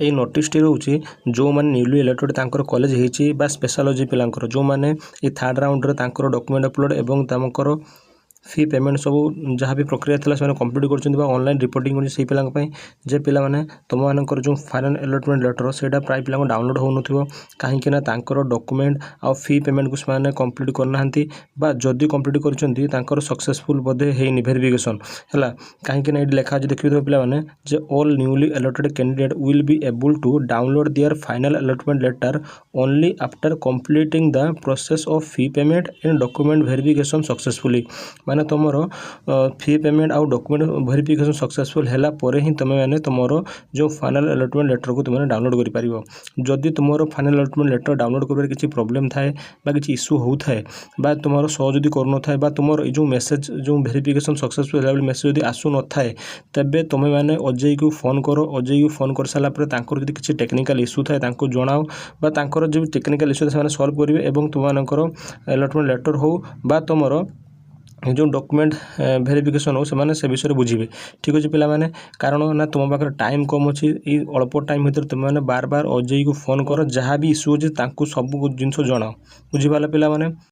এই ନୋଟିସ୍ଟି ରହୁଛି ଯେଉଁମାନେ ନ୍ୟୁଲି ଇଲେକ୍ଟେଡ୍ ତାଙ୍କର କଲେଜ ହେଇଛି ବା ସ୍ପେଶାଲୋଜି ପିଲାଙ୍କର ଯେଉଁମାନେ ଏଇ ଥାର୍ଡ଼ ରାଉଣ୍ଡରେ ତାଙ୍କର ଡକ୍ୟୁମେଣ୍ଟ ଅପଲୋଡ଼ ଏବଂ ତାଙ୍କର फी पेमेंट सब जहाँ भी प्रक्रिया था से कंप्लीट कर ऑनलाइन रिपोर्टिंग कर जे पिलाने तुम मानकर जो फाइनल अलॉटमेंट लेटर से प्राय पिला डाउनलोड हो कहीं डॉक्यूमेंट आ फी पेमेंट को से कंप्लीट करना जदि कंप्लीट कर सक्सेसफुल बोधे है वेरिफिकेशन है कहीं ये लिखा देखिए पिलाने जे all newly allotted candidate will be able to download their final allotment letter only after completing the process of fee payment and document verification successfully माने तुमर फी पेमेंट आउ डॉक्यूमेंट वेरिफिकेशन सक्सेसफुल है ही तुम मैंने तुमर जो फाइनल अलॉटमेंट लेटर को तुमने डाउनलोड कर पार जदि तुमर फाइनल अलॉटमेंट लेटर डाउनलोड कर किसी प्रॉब्लम थाए बा किसी इश्यू होता बा तुमर सह जदि कर तुमर जो मेसेज जो वेरिफिकेशन सक्सेसफुल है मेसेज जदि आसू न थाए तेबे तुम मैंने अजय को फोन कर अजय को फोन कर सारापर जब किसी टेक्निकल इश्यू थाए जनाओ बा जो टेक्निकल इश्यू से सल्व करेंगे और तुमको अलॉटमेंट लेटर हो बा तुमर जो डॉक्यूमेंट वेरिफिकेशन हो से विषय बुझे ठीक अच्छे पिलाने कारण ना तुम पाखे टाइम कम अच्छी अल्प टाइम भर तुम बार बार अजय को फोन कर जहाँ भी इश्यू अच्छे सब जिन जनाओ बुझीपाल पिलाने।